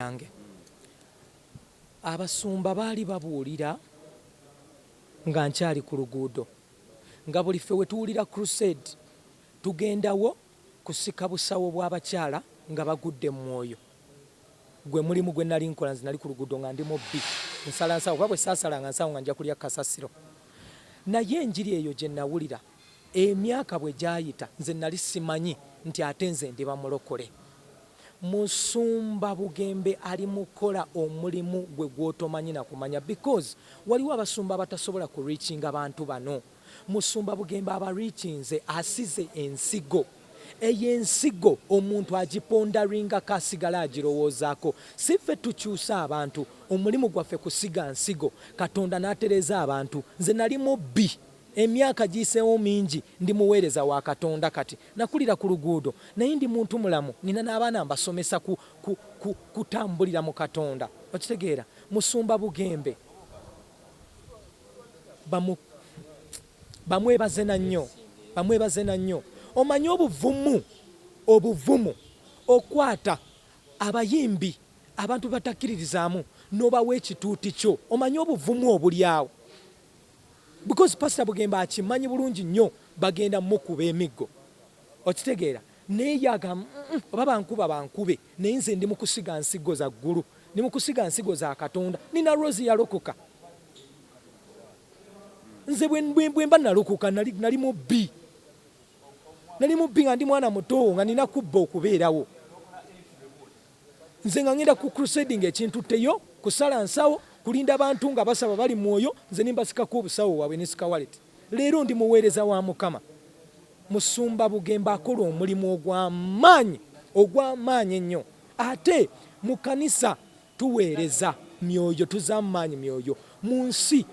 yange abasumba baali babuulira nga nkyali ku luguudo nga buli ffe wetuwulira crusade tugendawo kusika busawo bw'abakyala nga bagudde mu mwoyo gwe mulimu gwe nali nkola nze nali ku luguudo nga ndi mubbi nsala nsawo kuba bwe saasala nga nsawo nga nja kulya kasasiro naye enjiri eyo gye nawulira emyaka bwe gyayita nze nali simanyi nti ate nze ndi bamulokole Musumba Bugembe ali mukola omulimu gwe gwotomanyi na kumanya because waliwo abasumba batasobola ku reaching abantu bano. Musumba Bugembe aba reachinze asize ensigo eyensigo omuntu agiponda ringa kasigala agirowoozaako siffe tukyusa abantu omulimu gwaffe kusiga nsigo Katonda n'atereza abantu nze nali mubbi emyaka giseewo mingi ndi muweereza wa Katonda kati nakulira ku luguudo naye ndi muntu mulamu nina n'abaana mbasomesa kutambulira mu Katonda okitegeera Musumba Bugembe bamwebaze na nnyo omanyi obuvumu okwata abayimbi abantu batakkiririzaamu n'obawa ekituuti kyo omanyi obuvumu obulyawo because Pastor Bugembe akimanyi bulungi nnyo bagenda mukuba emiggo okitegeera naye agamba oba bankube naye nze ndi mu kusiga nsigo za ggulu ndi mu kusiga nsigo za Katonda nina Rozi yalokoka nze bwe mba nalokoka nali mubbi nga ndi mwana muto nga nina kubba okubeerawo nze nga ngenda ku crusade ng'ekintu teyo kusala nsawo kulinda abantu nga basaba bali mwoyo nze nimbasikako obusawo waabwe nesika wallet leero ndi muweereza wa Mukama Musumba Bugembe akola omulimu ogw'amaanyi ennyo ate mu kanisa tuweereza myoyo tuzammaanyi myoyo mu nsi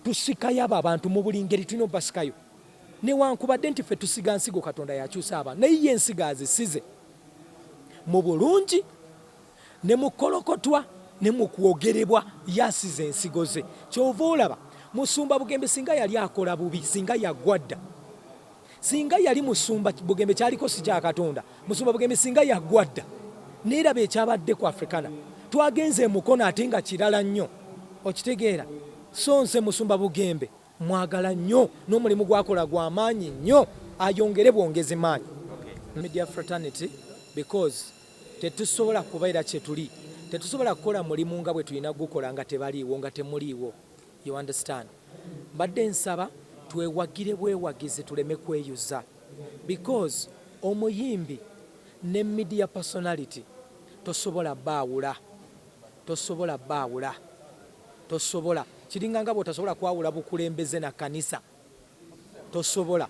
tusikayo abo abantu mu buli ngeri tulina obasikayo newankubadde nti ffe tusiga nsigo Katonda yakyusa abantu naye ye ensigo azisize mu bulungi ne mu kolokotwa ne mu kwogerebwa yasize ensigo ze kyova olaba Musumba Bugembe singa yali akola bubi singa yagwadda singa yali Musumba Bugembe kyaliko si kya Katonda Musumba Bugembe singa yagwadda neeraba ekyabadde ku Africana twagenze mukono ate nga kirala nnyo okitegeera so nse Musumba Bugembe mwagala nnyo n'omulimu gwakola gw'amaanyi nnyo ayongere bwongezi maanyi media fraternity because tetusobola kubeera kye tuli tetusobola kukola mulimu nga bwe tulina gukola nga tebaliiwo nga temuliiwo you understand mbadde nsaba twewagire bwewagizi tuleme kweyuza because omuyimbi ne media personality tosobola kiringa nga bw'otasobola kwawula bukulembeze na kanisa tosobola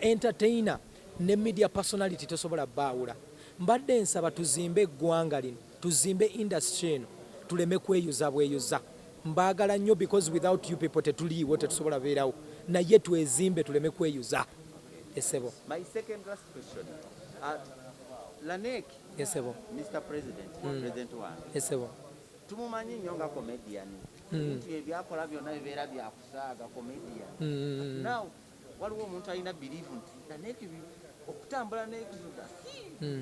entertainer ne media personality tosobola baawula mbadde nsaba tuzimbe eggwanga lino tuzimbe industry eno tuleme kweyuza bweyuza mbaagala nnyo because without you people tetuliiwo tetusobola beerawo naye twezimbe tuleme kweyuza esebo. My second last question. Lanek, esebo. Mr. President, President one. Esebo. Tumumanyi nnyo nga comedian. Ebintu ebyakola byonna bibeera byakusaaga comedian. Now, waliwo omuntu alina believe nti Lanek okutambula n'ekizuga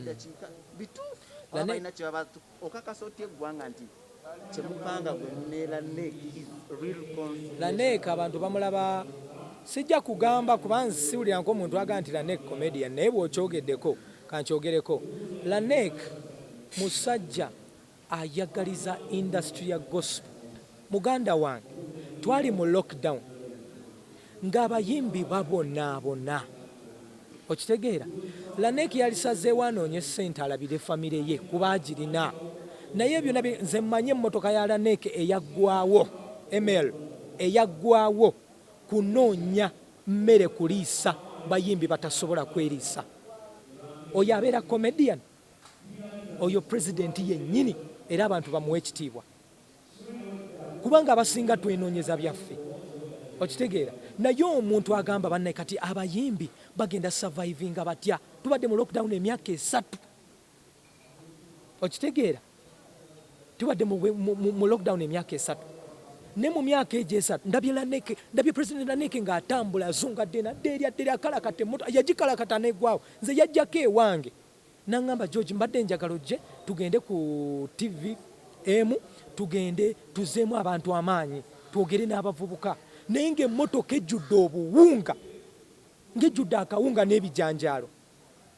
dakiika bituufu abalina kye baba okakasa otya eggwanga nti kyemupanga gwe ne Lanek is real concert. Lanek abantu bamulaba sijja kugamba kubanza siwulira nk'omuntu aga nti Lanek comedian naye bw'okyogeddeko kankyogereko Lanek musajja ayagaliza industry ya gospel muganda wange twali mu lockdown ng'abayimbi babonaabona okitegeera Lanek yalisazeewo anoonye ssente alabire famire ye kuba agirina naye byonna nze mmanyi emmotoka ya Lanek eyaggwawo ML eyaggwawo kunoonya mmere kuliisa bayimbi batasobola kweriisa oyo abeera comedian oyo pulezidenti yennyini era abantu bamuwa ekitiibwa kubanga abasinga twenoonyeza byaffe okitegeera naye omuntu agamba bannaye kati abayimbi bagenda survivinga batya tubadde mu lockdown emyaka 3 okitegeera tubadde mu lockdown emyaka 3 ne mu myaka egyo 3 ndabye president Lanek ng'atambula azungadde nadde erya kalakata emmoto yagikalakata neggwawo nze yajjako ewange nangamba George mbadde njagala ojje tugende ku TV tugende tuzeemu abantu amaanyi twogere n'abavubuka naye ng'emmotoka ejjudde obuwunga ng'ejjudde akawunga n'ebijanjaalo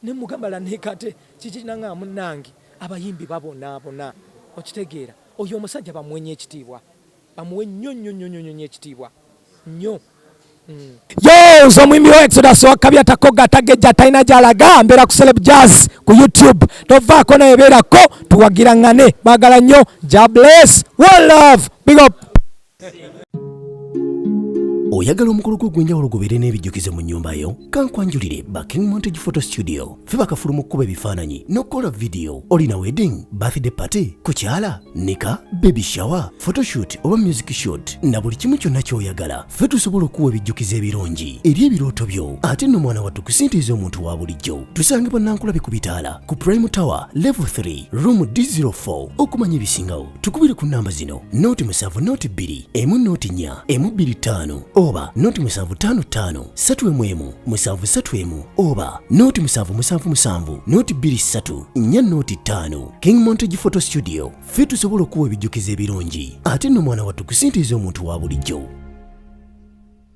ne mugamba lanekate kiki nanga munnange abayimbi babonaabona okitegeera oyo omusajja bamuwenye ekitiibwa bamuwe nnyo ekitiibwa nnyo Yo, omwimbi wa Exodus wakabya takoga tagejja Tayiina gy'alaga mbeera ku Celeb Jazz ku YouTube tovaako naye beerako tuwagirangane baagala nnyo ja bless one love big up. Oyagala omukolo gw'enjawulo gubeere n'ebijjukizo mu nnyumba yo kankwanjulire ba King Montage Photo Studio fe bakafulu mu kkuba ebifaananyi n'okukola video olina wedding birthday party kukyala nika baby shower photoshoot oba music shoot na buli kimu kyonna ky'oyagala fe tusobola okuwa ebijjukizo ebirungi eri ebirooto byo ate nno mwana wattu kusintiiza omuntu wa bulijjo tusange bannankulabe ku bitaala ku Prime Tower level 3 room D04 okumanya ebisingawo tukubire ku namba zino noti 7 noti 2 emu noti 4 emu 25 oba noti 755 7 7 oba noti 777 noti 23 4 noti 5 King Montage Photo Studio fe tusobola okuwa ebijjukizo ebirungi ate nno mwana wattu kusintiiza omuntu wa bulijjo.